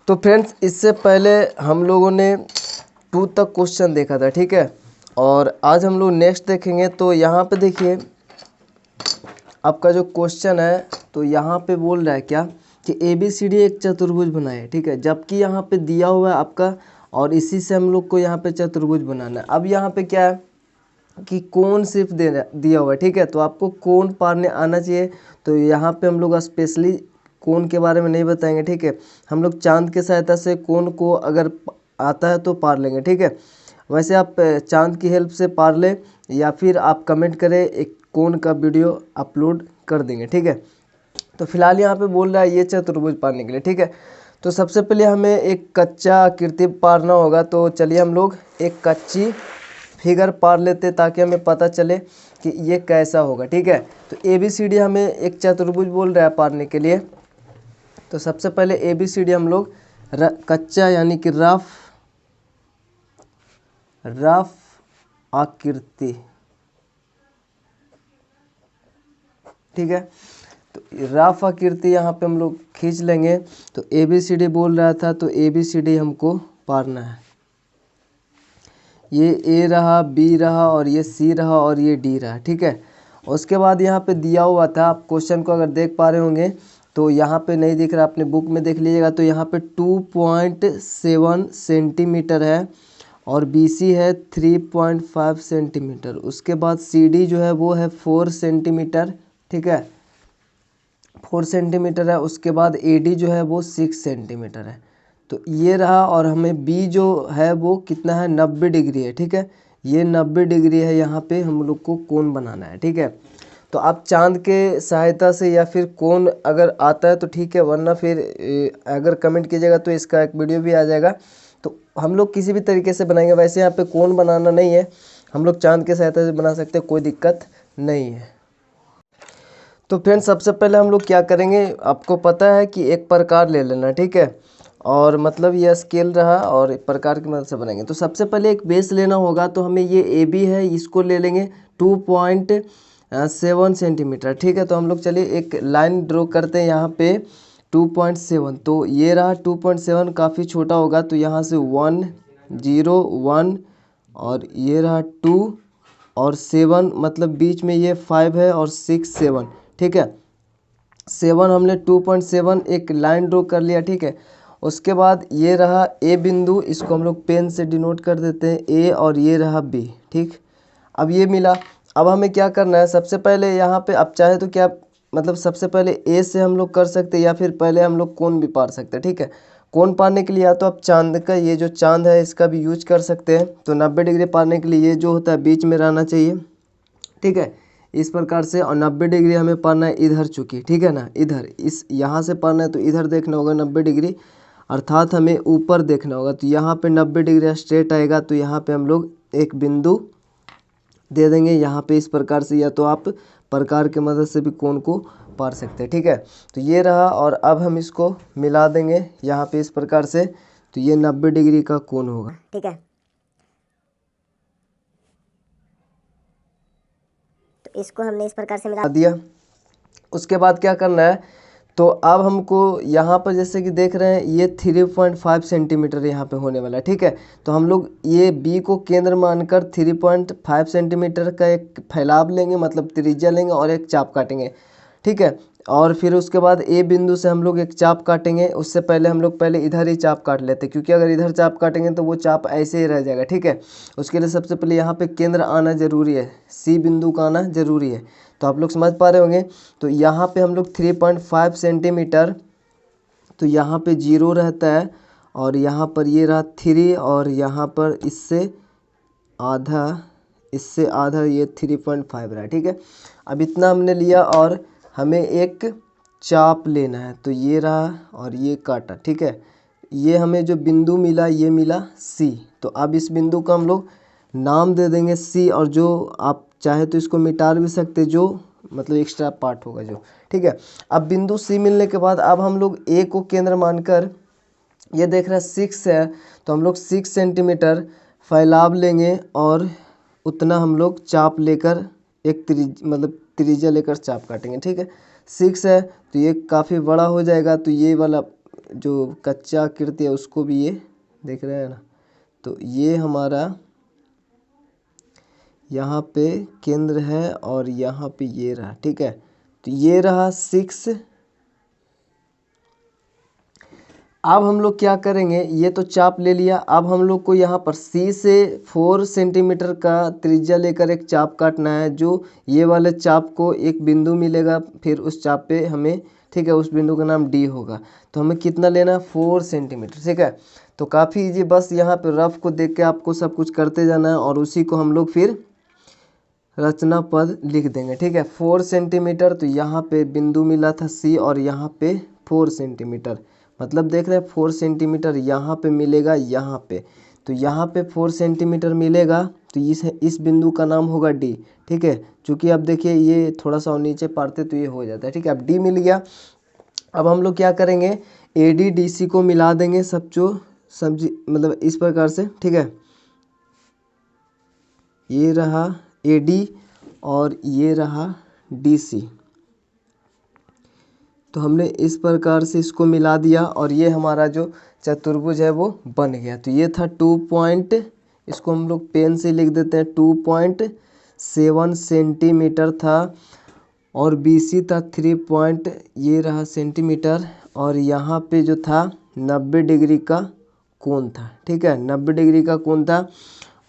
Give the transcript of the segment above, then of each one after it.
तो फ्रेंड्स इससे पहले हम लोगों ने 2 तक क्वेश्चन देखा था, ठीक है। और आज हम लोग नेक्स्ट देखेंगे। तो यहाँ पे देखिए आपका जो क्वेश्चन है तो यहाँ पे बोल रहा है क्या कि ABCD एक चतुर्भुज बनाए, ठीक है। जबकि यहाँ पे दिया हुआ है आपका, और इसी से हम लोग को यहाँ पे चतुर्भुज बनाना है। अब यहाँ पे क्या है कि कोण सिर्फ दिया हुआ है, ठीक है। तो आपको कोण पारने आना चाहिए। तो यहाँ पे हम लोग स्पेशली कोण के बारे में नहीं बताएंगे, ठीक है। हम लोग चांद की सहायता से कोण को अगर आता है तो पार लेंगे, ठीक है। वैसे आप चांद की हेल्प से पार ले, या फिर आप कमेंट करें, एक कोण का वीडियो अपलोड कर देंगे, ठीक है। तो फिलहाल यहाँ पे बोल रहा है ये चतुर्भुज पारने के लिए, ठीक है। तो सबसे पहले हमें एक कच्चा आकृति पारना होगा। तो चलिए हम लोग एक कच्ची फिगर पार लेते ताकि हमें पता चले कि ये कैसा होगा, ठीक है। तो ABCD हमें एक चतुर्भुज बोल रहा है पारने के लिए। तो सबसे पहले ABCD हम लोग कच्चा यानी कि रफ आकृति, ठीक है। तो रफ आकृति यहाँ पे हम लोग खींच लेंगे। तो ABCD बोल रहा था, तो ABCD हमको पारना है। ये A रहा, B रहा, और ये C रहा, और ये D रहा, ठीक है। उसके बाद यहाँ पे दिया हुआ था, आप क्वेश्चन को अगर देख पा रहे होंगे तो यहाँ पे नहीं दिख रहा, अपने बुक में देख लीजिएगा। तो यहाँ पे 2.7 सेंटीमीटर है, और BC है 3.5 सेंटीमीटर। उसके बाद CD जो है वो है 4 सेंटीमीटर, ठीक है, 4 सेंटीमीटर है। उसके बाद AD जो है वो 6 सेंटीमीटर है। तो ये रहा, और हमें B जो है वो कितना है, 90 डिग्री है, ठीक है। ये 90 डिग्री है, यहाँ पे हम लोग को कोण बनाना है, ठीक है। तो आप चांद के सहायता से या फिर कोण अगर आता है तो ठीक है, वरना फिर अगर कमेंट कीजिएगा तो इसका एक वीडियो भी आ जाएगा। तो हम लोग किसी भी तरीके से बनाएंगे। वैसे यहाँ पे कोण बनाना नहीं है, हम लोग चांद के सहायता से बना सकते हैं, कोई दिक्कत नहीं है। तो फ्रेंड्स सबसे पहले हम लोग क्या करेंगे, आपको पता है कि एक प्रकार ले लेना, ठीक है। और मतलब यह स्केल रहा, और प्रकार की मदद से बनाएंगे। तो सबसे पहले एक बेस लेना होगा। तो हमें ये AB है, इसको ले लेंगे 2.7 सेंटीमीटर, ठीक है। तो हम लोग चलिए एक लाइन ड्रॉ करते हैं यहाँ पे 2.7। तो ये रहा 2.7, काफ़ी छोटा होगा। तो यहाँ से 1 0 1, और ये रहा 2 और 7, मतलब बीच में ये 5 है, और 6 7, ठीक है। 7 हमने 2.7 एक लाइन ड्रॉ कर लिया, ठीक है। उसके बाद ये रहा A बिंदु, इसको हम लोग पेन से डिनोट कर देते हैं A, और ये रहा B, ठीक। अब ये मिला। अब हमें क्या करना है, सबसे पहले यहाँ पे आप चाहे तो क्या, मतलब सबसे पहले A से हम लोग कर सकते हैं, या फिर पहले हम लोग कोण भी पार सकते हैं, ठीक है। कोण पाने के लिए या तो आप चांद का, ये जो चांद है इसका भी यूज कर सकते हैं। तो 90 डिग्री पाने के लिए ये जो होता है बीच में रहना चाहिए, ठीक है, इस प्रकार से। और 90 डिग्री हमें पाना है इधर, चुकी, ठीक है ना, इधर, इस यहाँ से पाना है तो इधर देखना होगा 90 डिग्री, अर्थात हमें ऊपर देखना होगा। तो यहाँ पे 90 डिग्री स्ट्रेट आएगा। तो यहाँ पे हम लोग एक बिंदु दे देंगे यहाँ पे इस प्रकार से, या तो आप प्रकार की मदद से भी कोण को पार सकते हैं, ठीक है। तो ये रहा, और अब हम इसको मिला देंगे यहाँ पे इस प्रकार से। तो ये 90 डिग्री का कोण होगा, ठीक है। तो इसको हमने इस प्रकार से मिला दिया। उसके बाद क्या करना है, तो अब हमको यहाँ पर जैसे कि देख रहे हैं ये 3.5 सेंटीमीटर यहाँ पे होने वाला है, ठीक है। तो हम लोग ये B को केंद्र मानकर 3.5 सेंटीमीटर का एक फैलाव लेंगे, मतलब त्रिज्या लेंगे, और एक चाप काटेंगे, ठीक है। और फिर उसके बाद A बिंदु से हम लोग एक चाप काटेंगे। उससे पहले हम लोग पहले इधर ही चाप काट लेते, क्योंकि अगर इधर चाप काटेंगे तो वो चाप ऐसे ही रह जाएगा, ठीक है। उसके लिए सबसे पहले यहाँ पे केंद्र आना जरूरी है, C बिंदु का आना जरूरी है। तो आप लोग समझ पा रहे होंगे। तो यहाँ पे हम लोग 3.5 सेंटीमीटर, तो यहाँ पे 0 रहता है, और यहाँ पर ये रहा 3, और यहाँ पर इससे आधा ये 3.5 रहा, ठीक है। अब इतना हमने लिया, और हमें एक चाप लेना है। तो ये रहा, और ये काटा, ठीक है। ये हमें जो बिंदु मिला ये मिला C। तो अब इस बिंदु का हम लोग नाम दे देंगे C, और जो आप चाहे तो इसको मिटा भी सकते, जो मतलब एक्स्ट्रा पार्ट होगा जो, ठीक है। अब बिंदु C मिलने के बाद अब हम लोग A को केंद्र मानकर, ये देख रहे हैं 6 है, तो हम लोग 6 सेंटीमीटर फैलाव लेंगे, और उतना हम लोग चाप लेकर एक मतलब त्रिज्या लेकर चाप काटेंगे, ठीक है। 6 है तो ये काफ़ी बड़ा हो जाएगा। तो ये वाला जो कच्चा आकृति है उसको भी ये देख रहे हैं ना। तो ये हमारा यहाँ पे केंद्र है और यहाँ पे ये रहा, ठीक है। तो ये रहा 6। अब हम लोग क्या करेंगे, ये तो चाप ले लिया। अब हम लोग को यहाँ पर C से 4 सेंटीमीटर का त्रिज्या लेकर एक चाप काटना है, जो ये वाले चाप को एक बिंदु मिलेगा, फिर उस चाप पे हमें, ठीक है, उस बिंदु का नाम D होगा। तो हमें कितना लेना है, 4 सेंटीमीटर, ठीक है। तो काफ़ी इजी, बस यहाँ पे रफ को देख के आपको सब कुछ करते जाना है और उसी को हम लोग फिर रचना पद लिख देंगे, ठीक है। 4 सेंटीमीटर, तो यहाँ पे बिंदु मिला था C और यहाँ पे 4 सेंटीमीटर, मतलब देख रहे हैं 4 सेंटीमीटर यहाँ पे मिलेगा, यहाँ पे। तो यहाँ पे 4 सेंटीमीटर मिलेगा, तो इस बिंदु का नाम होगा D, ठीक है। चूँकि अब देखिए ये थोड़ा सा और नीचे पढ़ते तो ये हो जाता है, ठीक है। अब D मिल गया। अब हम लोग क्या करेंगे, AD DC को मिला देंगे, सब्जी मतलब इस प्रकार से, ठीक है। ये रहा AD और ये रहा DC। तो हमने इस प्रकार से इसको मिला दिया और ये हमारा जो चतुर्भुज है वो बन गया। तो ये था 2 पॉइंट, इसको हम लोग पेन से लिख देते हैं, 2.7 सेंटीमीटर था और BC था 3 पॉइंट, ये रहा सेंटीमीटर, और यहाँ पे जो था 90 डिग्री का कोण था, ठीक है, 90 डिग्री का कोण था।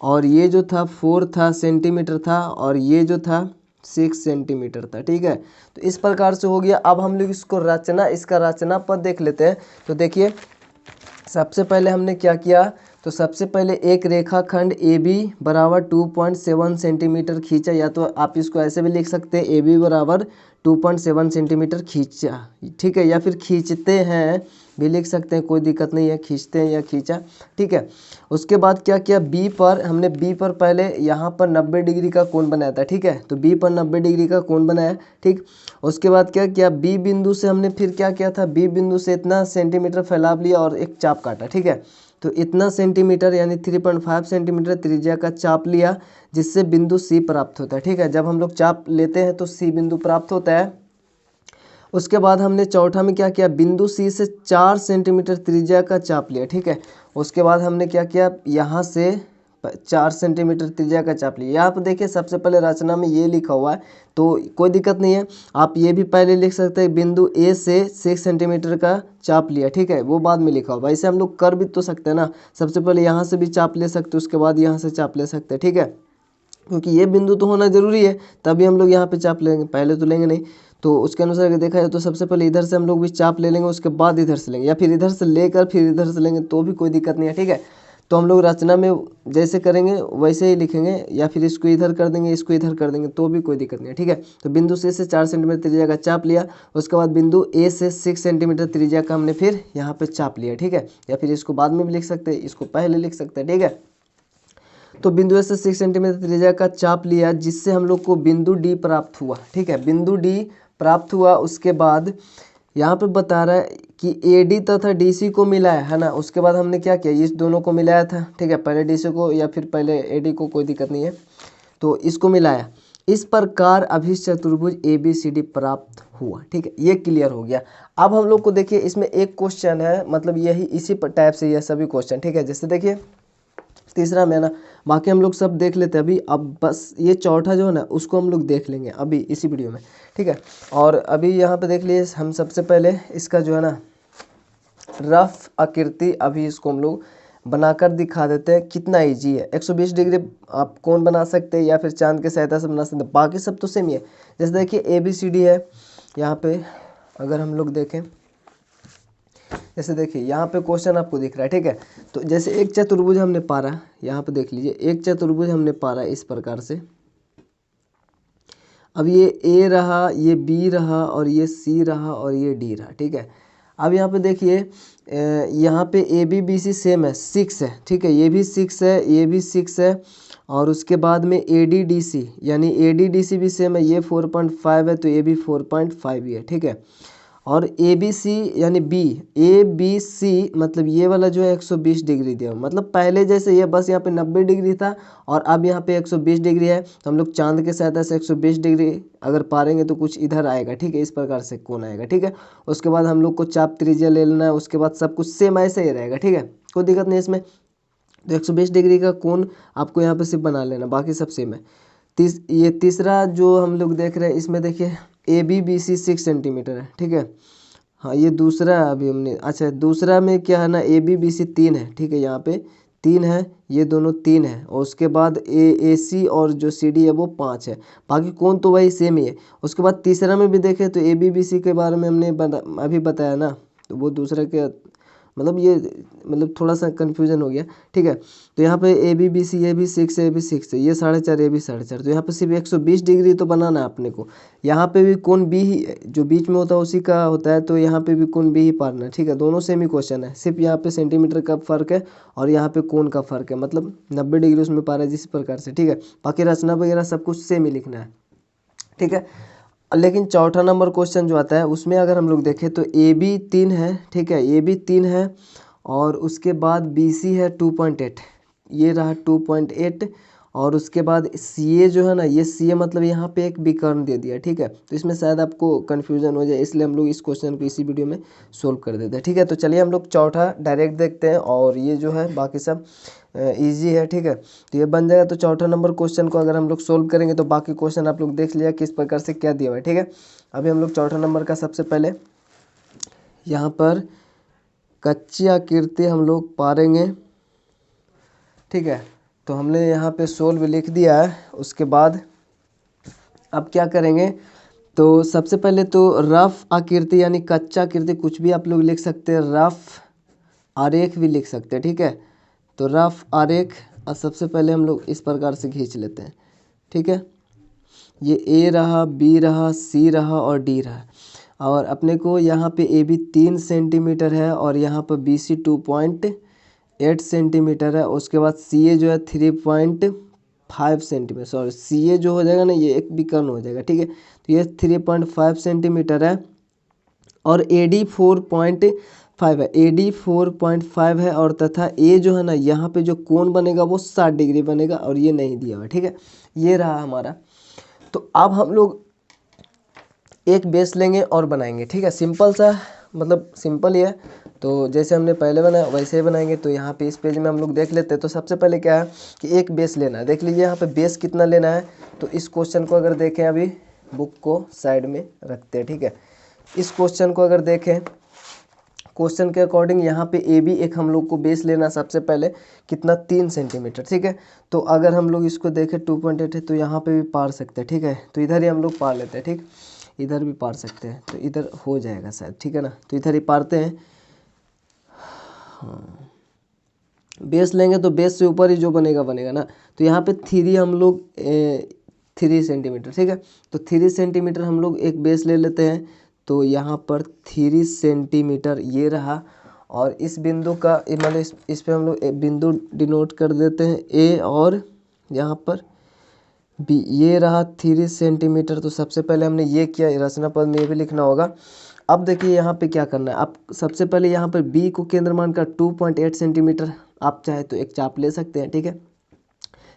और ये जो था 4 था सेंटीमीटर था और ये जो था 6 सेंटीमीटर था, ठीक है। तो इस प्रकार से हो गया। अब हम लोग इसको इसका रचना पद देख लेते हैं। तो देखिए सबसे पहले हमने क्या किया, तो सबसे पहले एक रेखाखंड AB बराबर 2.7 सेंटीमीटर खींचा, या तो आप इसको ऐसे भी लिख सकते हैं, AB बराबर 2.7 सेंटीमीटर खींचा, ठीक है, या फिर खींचते हैं भी लिख सकते हैं, कोई दिक्कत नहीं है, खींचते हैं या खींचा, ठीक है। उसके बाद क्या किया, हमने B पर पहले यहाँ पर 90 डिग्री का कोण बनाया था, ठीक है। तो B पर 90 डिग्री का कोण बनाया, ठीक। उसके बाद क्या किया, B बिंदु से हमने फिर क्या किया था, B बिंदु से इतना सेंटीमीटर फैलाव लिया और एक चाप काटा, ठीक है। तो इतना सेंटीमीटर यानी 3.5 सेंटीमीटर त्रिज्या का चाप लिया, जिससे बिंदु C प्राप्त होता है, ठीक है। जब हम लोग चाप लेते हैं तो C बिंदु प्राप्त होता है। उसके बाद हमने चौथा में क्या किया, बिंदु C से 4 सेंटीमीटर त्रिज्या का चाप लिया, ठीक है। उसके बाद हमने क्या किया, यहाँ से 4 सेंटीमीटर त्रिज्या का चाप लिया। यहाँ पर देखिए सबसे पहले रचना में ये लिखा हुआ है, तो कोई दिक्कत नहीं है, आप ये भी पहले लिख सकते हैं, बिंदु A से 6 सेंटीमीटर का चाप लिया, ठीक है, वो बाद में लिखा हुआ। ऐसे हम लोग कर भी तो सकते हैं ना, सबसे पहले यहाँ से भी चाप ले सकते हैं, उसके बाद यहाँ से चाप ले सकते हैं, ठीक है, क्योंकि ये बिंदु तो होना जरूरी है, तभी हम लोग यहाँ पे चाप लेंगे, पहले तो लेंगे नहीं। तो उसके अनुसार अगर देखा जाए तो सबसे पहले इधर से हम लोग भी चाप ले लेंगे, उसके बाद इधर से लेंगे, या फिर इधर से लेकर फिर इधर से लेंगे, तो भी कोई दिक्कत नहीं है, ठीक है। तो हम लोग रचना में जैसे करेंगे वैसे ही लिखेंगे, या फिर इसको इधर कर देंगे, इसको इधर कर देंगे, तो भी कोई दिक्कत नहीं है, ठीक है। तो बिंदु C से 4 सेंटीमीटर त्रिज्या का चाप लिया, उसके बाद बिंदु A से 6 सेंटीमीटर त्रिज्या का हमने फिर यहाँ पे चाप लिया, ठीक है, या फिर इसको बाद में भी लिख सकते हैं, इसको पहले लिख सकते हैं, ठीक है। तो बिंदु A से 6 सेंटीमीटर त्रिज्या का चाप लिया, जिससे हम लोग को बिंदु D प्राप्त हुआ, ठीक है, बिंदु D प्राप्त हुआ। उसके बाद यहाँ पे बता रहा है कि AD तथा DC को मिलाया है ना। उसके बाद हमने क्या किया, इस दोनों को मिलाया था, ठीक है, पहले DC को या फिर पहले AD को, कोई दिक्कत नहीं है, तो इसको मिलाया। इस प्रकार अभिष्ट चतुर्भुज ABCD प्राप्त हुआ, ठीक है, ये क्लियर हो गया। अब हम लोग को देखिए इसमें एक क्वेश्चन है, मतलब यही इसी टाइप से यह सभी क्वेश्चन, ठीक है। जैसे देखिए तीसरा में ना, बाकी हम लोग सब देख लेते हैं अभी, अब बस ये चौथा जो है ना उसको हम लोग देख लेंगे अभी इसी वीडियो में, ठीक है। और अभी यहाँ पे देख लिए हम, सबसे पहले इसका जो है ना रफ आकृति अभी इसको हम लोग बनाकर दिखा देते हैं, कितना इजी है। 120 डिग्री आप कौन बना सकते हैं या फिर चांद की सहायता से बना सकते हैं, बाकी सब तो सेम ही है। जैसे देखिए ABCD है, यहाँ पे अगर हम लोग देखें, जैसे देखिए यहाँ पे क्वेश्चन आपको दिख रहा है, ठीक है। तो जैसे एक चतुर्भुज हमने पारा, यहाँ पे देख लीजिए, एक चतुर्भुज हमने पारा इस प्रकार से। अब ये A रहा, ये B रहा, और ये C रहा, और ये D रहा, ठीक है। अब यहाँ पे देखिए यहाँ पे ABBC सेम है, 6 है, ठीक है, ये भी 6 है, ये भी 6 है, और उसके बाद में ADDC यानी ADDC भी सेम है, ये 4.5 है, तो ये भी 4.5 ही है, ठीक है। और ए बी सी यानी बी ए बी सी मतलब ये वाला जो है 120 डिग्री दिया हुआ, मतलब पहले जैसे ये बस यहाँ पे 90 डिग्री था और अब यहाँ पे 120 डिग्री है। तो हम लोग चांद के सहायता से 120 डिग्री अगर पारेंगे तो कुछ इधर आएगा, ठीक है, इस प्रकार से कोण आएगा, ठीक है। उसके बाद हम लोग को चाप त्रिज्या ले लेना है, उसके बाद सब कुछ सेम ऐसे ही रहेगा, ठीक है, कोई दिक्कत नहीं इसमें। तो 120 डिग्री का कोण आपको यहाँ पे सिर्फ बना लेना, बाकी सब सेम है। ये तीसरा जो हम लोग देख रहे हैं इसमें देखिए A B B C 6 centimetre है, ठीक है। हाँ ये दूसरा अभी हमने, अच्छा दूसरा में क्या है ना, ए बी बी सी 3 है, ठीक है, यहाँ पे 3 है, ये दोनों 3 है, और उसके बाद ए सी और जो सी डी है वो 5 है, बाकी कौन तो वही सेम ही है। उसके बाद तीसरा में भी देखें तो ए बी बी सी के बारे में हमने अभी बताया ना, तो वो दूसरा के मतलब ये मतलब थोड़ा सा कन्फ्यूजन हो गया, ठीक है। तो यहाँ पे ए बी बी सी ये भी 6 है, ये भी 6 है, ये 4.5 ये भी 4.5, तो यहाँ पे सिर्फ 120 डिग्री तो बनाना है अपने को। यहाँ पे भी कोण बी ही जो बीच में होता है उसी का होता है, तो यहाँ पे भी कोण बी ही पारना है, ठीक है। दोनों सेम ही क्वेश्चन है, सिर्फ यहाँ पे सेंटीमीटर का फर्क है और यहाँ पे कोण का फर्क है, मतलब 90 डिग्री उसमें पा रहा है जिस प्रकार से, ठीक है। बाकी रचना वगैरह सब कुछ सेम ही लिखना है, ठीक है। लेकिन चौथा नंबर क्वेश्चन जो आता है उसमें अगर हम लोग देखें तो ए बी 3 है, ठीक है, ए बी 3 है और उसके बाद बी सी है 2.8, ये रहा 2.8, और उसके बाद सी ए जो है ना, ये सी ए मतलब यहाँ पे एक विकर्ण दे दिया, ठीक है। तो इसमें शायद आपको कन्फ्यूजन हो जाए, इसलिए हम लोग इस क्वेश्चन को इसी वीडियो में सोल्व कर देते हैं, ठीक है। तो चलिए हम लोग चौथा डायरेक्ट देखते हैं, और ये जो है बाकी सब इजी है, ठीक है। तो ये बन जाएगा। तो चौथा नंबर क्वेश्चन को अगर हम लोग सोल्व करेंगे तो बाकी क्वेश्चन आप लोग देख लिया किस प्रकार से क्या दिया हुआ है, ठीक है। अभी हम लोग चौथा नंबर का सबसे पहले यहाँ पर कच्ची आकृति हम लोग पारेंगे, ठीक है। तो हमने यहाँ पे सोल्व लिख दिया है। उसके बाद अब क्या करेंगे, तो सबसे पहले तो रफ आकृति यानी कच्चा आकृति कुछ भी आप लोग लिख सकते हैं, रफ आरेख भी लिख सकते हैं, ठीक है। तो रफ आरेख और सबसे पहले हम लोग इस प्रकार से खींच लेते हैं, ठीक है। ये ए रहा, बी रहा, सी रहा और डी रहा, और अपने को यहाँ पे ए बी 3 सेंटीमीटर है और यहाँ पर बी सी 2.8 सेंटीमीटर है। उसके बाद सी ए जो है 3.5 सेंटीमीटर, सॉरी सी ए जो हो जाएगा ना ये एक विकर्ण हो जाएगा, ठीक है। तो ये 3.5 सेंटीमीटर है और ए डी 4.5 है, ए डी 4.5 है, और तथा ए जो है ना यहाँ पे जो कोण बनेगा वो 60 डिग्री बनेगा, और ये नहीं दिया हुआ, ठीक है। ये रहा हमारा। तो अब हम लोग एक बेस लेंगे और बनाएंगे, ठीक है, सिंपल सा, मतलब सिंपल ही है। तो जैसे हमने पहले बनाया वैसे ही बनाएंगे। तो यहाँ पे इस पेज में हम लोग देख लेते हैं। तो सबसे पहले क्या है कि एक बेस लेना है, देख लीजिए यहाँ पे बेस कितना लेना है। तो इस क्वेश्चन को अगर देखें, अभी बुक को साइड में रखते हैं, ठीक है। इस क्वेश्चन को अगर देखें, क्वेश्चन के अकॉर्डिंग यहाँ पे ए बी एक हम लोग को बेस लेना सबसे पहले, कितना 3 सेंटीमीटर, ठीक है। तो अगर हम लोग इसको देखें 2.8 है तो यहाँ पे भी पार सकते हैं, ठीक है। तो इधर ही हम लोग पार लेते हैं, ठीक, इधर भी पार सकते हैं, तो इधर हो जाएगा शायद, ठीक है ना। तो इधर ही पारते हैं। हाँ, बेस लेंगे तो बेस से ऊपर ही जो बनेगा बनेगा ना। तो यहाँ पे 3 हम लोग 3 सेंटीमीटर, ठीक है। तो 3 सेंटीमीटर हम लोग एक बेस ले लेते हैं। तो यहाँ पर 3 सेंटीमीटर ये रहा, और इस बिंदु का मतलब इस पे हम लोग एक बिंदु डिनोट कर देते हैं ए, और यहाँ पर बी, ये रहा 3 सेंटीमीटर। तो सबसे पहले हमने ये किया, रचना पद में ये भी लिखना होगा। अब देखिए यहाँ पे क्या करना है, आप सबसे पहले यहाँ पर बी को केंद्र मानकर 2.8 सेंटीमीटर आप चाहे तो एक चाप ले सकते हैं, ठीक है।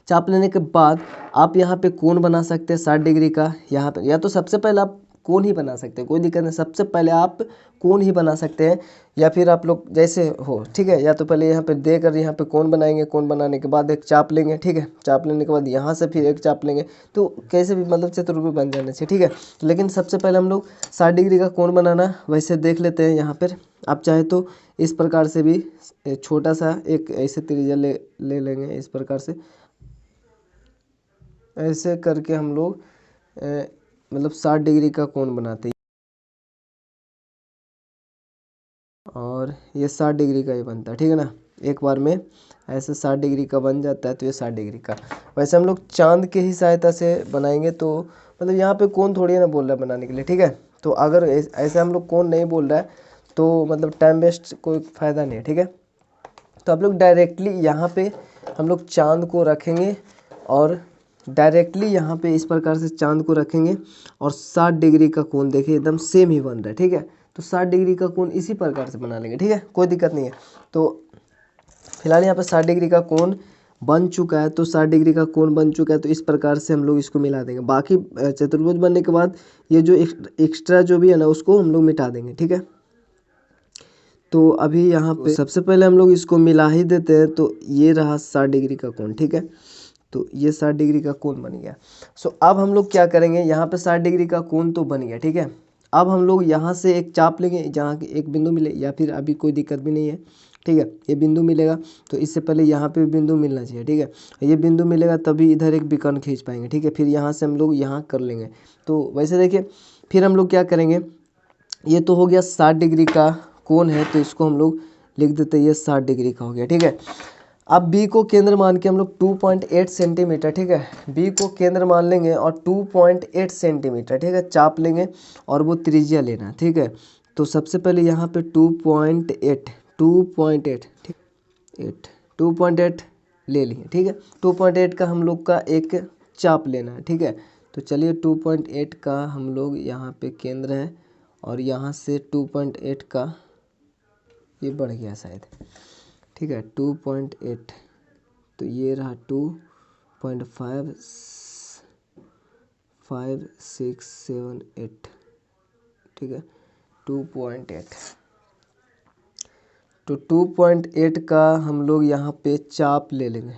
चाप लेने के बाद आप यहाँ पे कोण बना सकते हैं 60 डिग्री का। यहाँ पे या तो सबसे पहले आप कोण ही बना सकते हैं, कोई दिक्कत नहीं, सबसे पहले आप कोण ही बना सकते हैं, या फिर आप लोग जैसे हो, ठीक है। या तो पहले यहाँ पे देकर यहाँ पे कोण बनाएंगे, कोण बनाने के बाद एक चाप लेंगे, ठीक है। चाप लेने के बाद यहाँ से फिर एक चाप लेंगे, तो कैसे भी मतलब चतुर्भुज बन जाने से, ठीक है। लेकिन सबसे पहले हम लोग 60 डिग्री का कोण बनाना वैसे देख लेते हैं। यहाँ पर आप चाहे तो इस प्रकार से भी छोटा सा एक ऐसे त्रिज्या ले लेंगे, इस प्रकार से ऐसे करके हम लोग मतलब 60 डिग्री का कोण बनाते हैं, और ये 60 डिग्री का ही बनता है, ठीक है ना। एक बार में ऐसे 60 डिग्री का बन जाता है। तो ये 60 डिग्री का वैसे हम लोग चांद के ही सहायता से बनाएंगे। तो मतलब यहाँ पे कोण थोड़ी ना बोल रहा है बनाने के लिए, ठीक है। तो अगर ऐसे हम लोग कोण नहीं बोल रहा है तो मतलब टाइम वेस्ट कोई फ़ायदा नहीं है, ठीक है। तो आप लोग डायरेक्टली यहाँ पे हम लोग चांद को रखेंगे, और डायरेक्टली यहाँ पे इस प्रकार से चांद को रखेंगे, और 60 डिग्री का कोण देखिए एकदम सेम ही बन रहा है, ठीक है। तो तो 60 डिग्री का कोण इसी प्रकार से बना लेंगे, ठीक है, कोई दिक्कत नहीं है। तो फिलहाल यहाँ पे 60 डिग्री का कोण बन चुका है, तो 60 डिग्री का कोण बन चुका है, तो इस प्रकार से हम लोग इसको मिला देंगे। बाकी चतुर्भुज बनने के बाद ये जो एक्स्ट्रा जो भी है ना उसको हम लोग मिटा देंगे, ठीक है। तो अभी यहाँ पे सबसे पहले हम लोग इसको मिला ही देते हैं। तो ये रहा 60 डिग्री का कोण, ठीक है, तो ये 60 डिग्री का कोण बन गया। सो अब हम लोग क्या करेंगे, यहाँ पे 60 डिग्री का कोण तो बन गया, ठीक है। अब हम लोग यहाँ से एक चाप लेंगे जहाँ एक बिंदु मिले, या फिर अभी कोई दिक्कत भी नहीं है, ठीक है, ये बिंदु मिलेगा तो इससे पहले यहाँ पे भी बिंदु मिलना चाहिए, ठीक है। ये बिंदु मिलेगा तभी इधर एक विकर्ण खींच पाएंगे, ठीक है। फिर यहाँ से हम लोग यहाँ कर लेंगे। तो वैसे देखिए फिर हम लोग क्या करेंगे, ये तो हो गया 60 डिग्री का कोण है, तो इसको हम लोग लिख देते हैं, ये 60 डिग्री का हो गया, ठीक है। अब बी को केंद्र मान के हम लोग 2.8 सेंटीमीटर, ठीक है, बी को केंद्र मान लेंगे और 2.8 सेंटीमीटर, ठीक है, चाप लेंगे और वो त्रिज्या लेना है, ठीक है। तो सबसे पहले यहाँ पे 2.8 ठीक 2.8 ले लिए, ठीक है। 2.8 का हम लोग का एक चाप लेना है, ठीक है। तो चलिए 2.8 का हम लोग यहाँ पे केंद्र है और यहाँ से 2.8 का ये बढ़ गया शायद, ठीक है, 2.8, तो ये रहा 2.55678, ठीक है, 2.8। तो 2.8 का हम लोग यहाँ पे चाप ले लेंगे।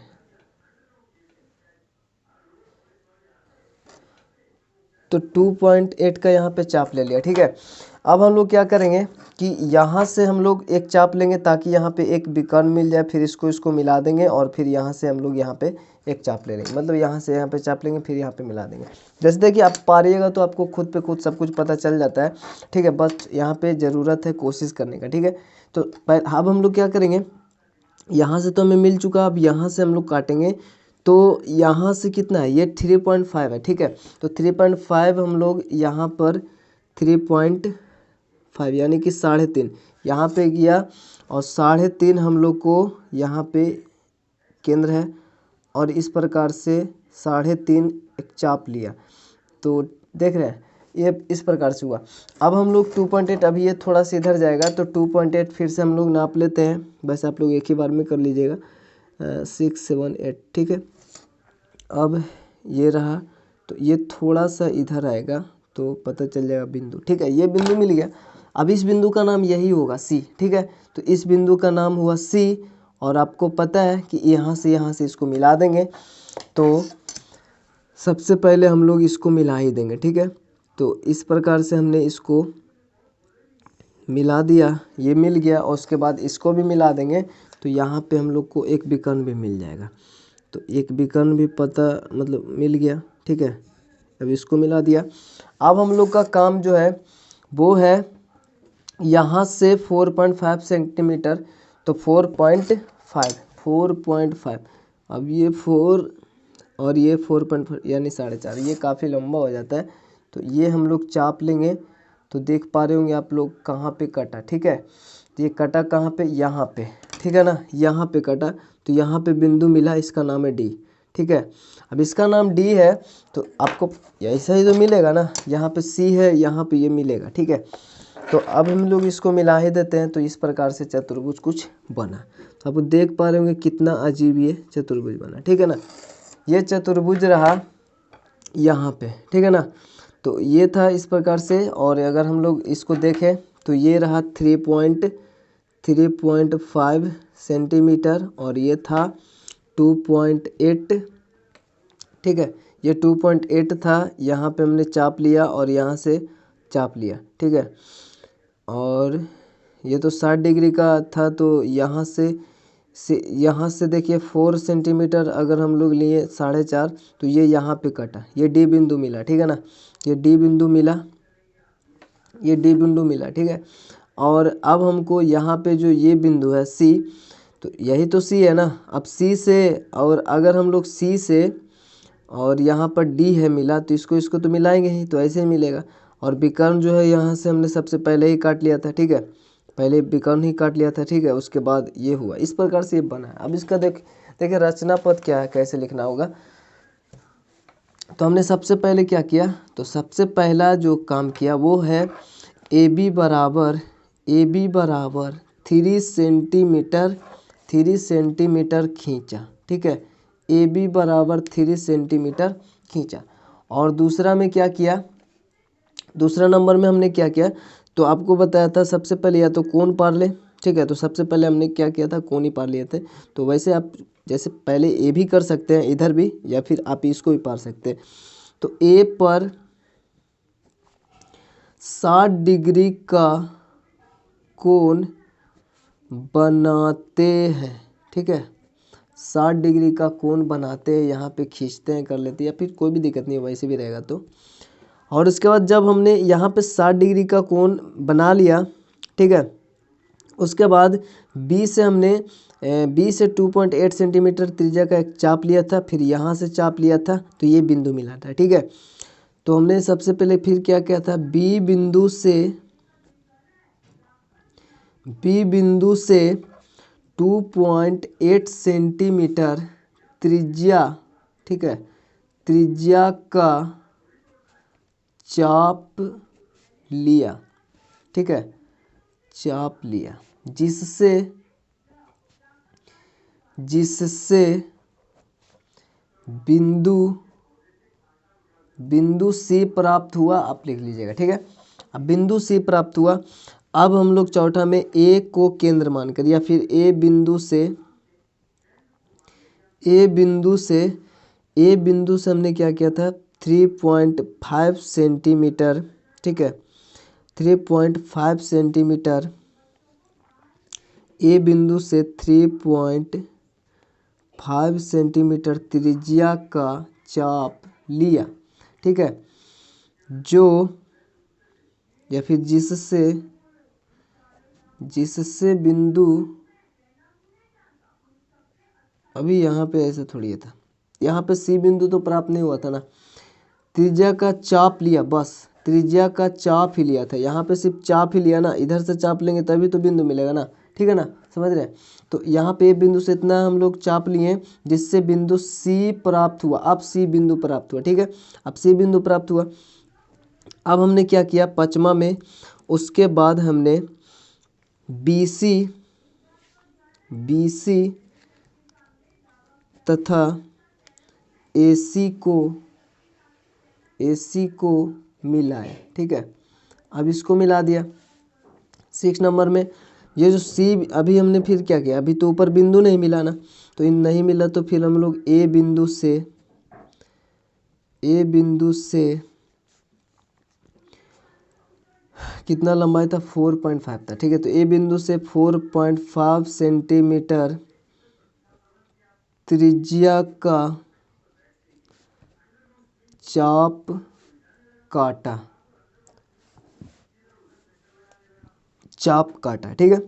तो 2.8 का यहाँ पे चाप ले लिया, ठीक है। अब हम लोग क्या करेंगे कि यहाँ से हम लोग एक चाप लेंगे ताकि यहाँ पे एक विकर्ण मिल जाए, फिर इसको मिला देंगे और फिर यहाँ से हम लोग यहाँ पे एक चाप ले लेंगे, मतलब यहाँ से यहाँ पे चाप लेंगे फिर यहाँ पे मिला देंगे। जैसे देखिए आप पारिएगा तो आपको खुद पे खुद सब कुछ पता चल जाता है, ठीक है, बस यहाँ पे ज़रूरत है कोशिश करने का, ठीक है। तो अब हम लोग क्या करेंगे, यहाँ से तो हमें मिल चुका, अब यहाँ से हम लोग काटेंगे। तो यहाँ से कितना है, ये 3.5 है, ठीक है। तो 3.5 हम लोग यहाँ पर 3.5 यानी कि 3.5 यहाँ पे गया और 3.5 हम लोग को यहाँ पे केंद्र है और इस प्रकार से 3.5 एक चाप लिया। तो देख रहे हैं ये इस प्रकार से हुआ। अब हम लोग 2.8, अभी ये थोड़ा सा इधर जाएगा तो 2.8 फिर से हम लोग नाप लेते हैं, बस आप लोग एक ही बार में कर लीजिएगा, 6 7 8, ठीक है। अब ये रहा, तो ये थोड़ा सा इधर आएगा तो पता चल जाएगा बिंदु, ठीक है, ये बिंदु मिल गया। अब इस बिंदु का नाम यही होगा सी, ठीक है। तो इस बिंदु का नाम हुआ सी और आपको पता है कि यहाँ से इसको मिला देंगे। तो सबसे पहले हम लोग इसको मिला ही देंगे, ठीक है। तो इस प्रकार से हमने इसको मिला दिया, ये मिल गया और उसके बाद इसको भी मिला देंगे तो यहाँ पे हम लोग को एक विकर्ण भी मिल जाएगा। तो एक विकर्ण भी पता मतलब मिल गया, ठीक है। अब इसको मिला दिया। अब हम लोग का काम जो है वो है यहाँ से 4.5 सेंटीमीटर, तो 4.5 अब ये 4 और ये 4.5 यानी 4.5, ये काफ़ी लंबा हो जाता है। तो ये हम लोग चाप लेंगे। तो देख पा रहे होंगे आप लोग कहाँ पे कटा, ठीक है। तो ये कटा कहाँ पे, यहाँ पे, ठीक है ना, यहाँ पे कटा। तो यहाँ पे बिंदु मिला, इसका नाम है डी, ठीक है। अब इसका नाम डी है तो आपको ऐसा ही तो मिलेगा ना, यहाँ पे सी है, यहाँ पे ये मिलेगा, ठीक है। तो अब हम लोग इसको मिला ही देते हैं। तो इस प्रकार से चतुर्भुज कुछ बना। तो आप देख पा रहे होंगे कितना अजीब ये चतुर्भुज बना, ठीक है ना। ये चतुर्भुज रहा यहाँ पे, ठीक है ना। तो ये था इस प्रकार से। और अगर हम लोग इसको देखें तो ये रहा 3.5 सेंटीमीटर और ये था 2.8, ठीक है। ये 2.8 था, यहाँ पे हमने चाप लिया और यहाँ से चाप लिया, ठीक है। और ये तो 60 डिग्री का था, तो यहाँ से देखिए 4 सेंटीमीटर अगर हम लोग लिए 4.5, तो ये यहाँ पे कटा, ये डी बिंदु मिला, ठीक है ना। ये डी बिंदु मिला, ये डी बिंदु मिला, ठीक है। और अब हमको यहाँ पे जो ये बिंदु है सी, तो यही तो सी है ना। अब सी से, और अगर हम लोग सी से और यहाँ पर डी है मिला, तो इसको तो मिलाएंगे ही, तो ऐसे ही मिलेगा। और विकर्ण जो है यहाँ से हमने सबसे पहले ही काट लिया था, ठीक है, पहले विकर्ण ही काट लिया था, ठीक है। उसके बाद ये हुआ, इस प्रकार से ये बना है। अब इसका देखिए रचना पद क्या है, कैसे लिखना होगा। तो हमने सबसे पहले क्या किया, तो सबसे पहला जो काम किया वो है ए बी बराबर 3 सेंटीमीटर खींचा, ठीक है। ए बी बराबर 3 सेंटीमीटर खींचा। और दूसरा में क्या किया, दूसरा नंबर में हमने क्या किया, तो आपको बताया था सबसे पहले या तो कोण पार ले, ठीक है। तो सबसे पहले हमने क्या किया था, कोण ही पार लिए थे। तो वैसे आप जैसे पहले ए भी कर सकते हैं इधर भी, या फिर आप इसको भी पार सकते हैं। तो ए पर 60 डिग्री का कोण बनाते हैं, ठीक है। 60 डिग्री का कोण बनाते हैं, यहाँ पे खींचते हैं कर लेते हैं, या फिर कोई भी दिक्कत नहीं है, वैसे भी रहेगा तो। और उसके बाद जब हमने यहाँ पे 60 डिग्री का कोण बना लिया, ठीक है, उसके बाद बी से हमने बी से 2.8 सेंटीमीटर त्रिज्या का एक चाप लिया था, फिर यहाँ से चाप लिया था, तो ये बिंदु मिला था, ठीक है। तो हमने सबसे पहले फिर क्या किया था, बी बिंदु से 2.8 सेंटीमीटर त्रिज्या, ठीक है, त्रिज्या का चाप लिया, ठीक है, चाप लिया, जिससे बिंदु सी प्राप्त हुआ, आप लिख लीजिएगा, ठीक है। अब बिंदु सी प्राप्त हुआ। अब हम लोग चौथा में ए को केंद्र मानकर, या फिर ए बिंदु से हमने क्या किया था, 3.5 सेंटीमीटर, ठीक है, 3.5 सेंटीमीटर, ए बिंदु से 3.5 सेंटीमीटर त्रिज्या का चाप लिया, ठीक है, जो या फिर जिससे बिंदु, अभी यहाँ पे ऐसा थोड़ी है था, यहाँ पे सी बिंदु तो प्राप्त नहीं हुआ था ना, त्रिज्या का चाप लिया, बस त्रिज्या का चाप ही लिया था, यहाँ पे सिर्फ चाप ही लिया ना, इधर से चाप लेंगे तभी तो बिंदु मिलेगा ना, ठीक है ना, समझ रहे हैं। तो यहाँ पे बिंदु से इतना हम लोग चाप लिए जिससे बिंदु सी प्राप्त हुआ। अब सी बिंदु प्राप्त हुआ, ठीक है, अब सी बिंदु प्राप्त हुआ। अब हमने क्या किया पचमा में, उसके बाद हमने BC तथा AC को मिलाया, ठीक है। अब इसको मिला दिया 6 नंबर में। ये जो सी अभी हमने फिर क्या किया, अभी तो ऊपर बिंदु नहीं मिला ना, तो इन नहीं मिला तो फिर हम लोग ए बिंदु से कितना लंबाई था, 4.5 था, ठीक है। तो ए बिंदु से 4.5 सेंटीमीटर त्रिज्या का चाप काटा, ठीक है।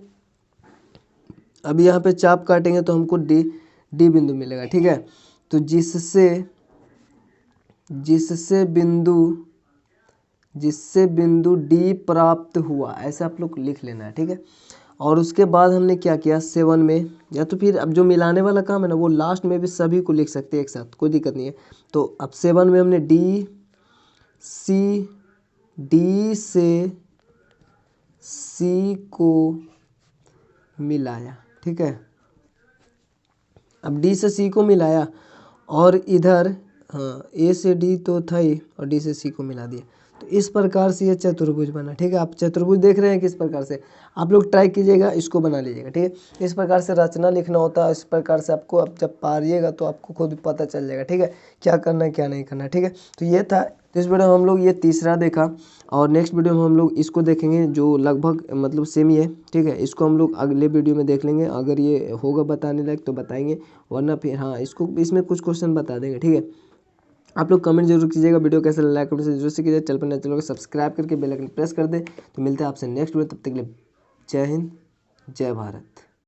अब यहाँ पे चाप काटेंगे तो हमको डी बिंदु मिलेगा, ठीक है। तो जिससे बिंदु डी प्राप्त हुआ, ऐसा आप लोग लिख लेना है, ठीक है। और उसके बाद हमने क्या किया 7 में, या तो फिर अब जो मिलाने वाला काम है ना वो लास्ट में भी सभी को लिख सकते हैं एक साथ, कोई दिक्कत नहीं है। तो अब 7 में हमने डी से सी को मिलाया, ठीक है। अब डी से सी को मिलाया और इधर हाँ ए से डी तो था ही, और डी से सी को मिला दिया। तो इस प्रकार से ये चतुर्भुज बना, ठीक है। आप चतुर्भुज देख रहे हैं किस प्रकार से, आप लोग ट्राई कीजिएगा, इसको बना लीजिएगा, ठीक है। इस प्रकार से रचना लिखना होता है, इस प्रकार से आपको अब जब पारिएगा तो आपको खुद पता चल जाएगा, ठीक है, क्या करना है क्या नहीं करना है, ठीक है। तो ये था, तो इस वीडियो में हम लोग ये तीसरा देखा, और नेक्स्ट वीडियो में हम लोग इसको देखेंगे जो लगभग मतलब सेम ही है, ठीक है। इसको हम लोग अगले वीडियो में देख लेंगे, अगर ये होगा बताने लायक तो बताएंगे, वरना फिर हाँ इसमें कुछ क्वेश्चन बता देंगे, ठीक है। आप लोग कमेंट जरूर कीजिएगा, वीडियो कैसा लगा लाइक कमेंट से जरूर से कीजिए, चैनल पर नए चैनल को सब्सक्राइब करके बेल आइकन प्रेस कर दे। तो मिलते हैं आपसे नेक्स्ट वीडियो, तब तक के लिए जय हिंद जय भारत।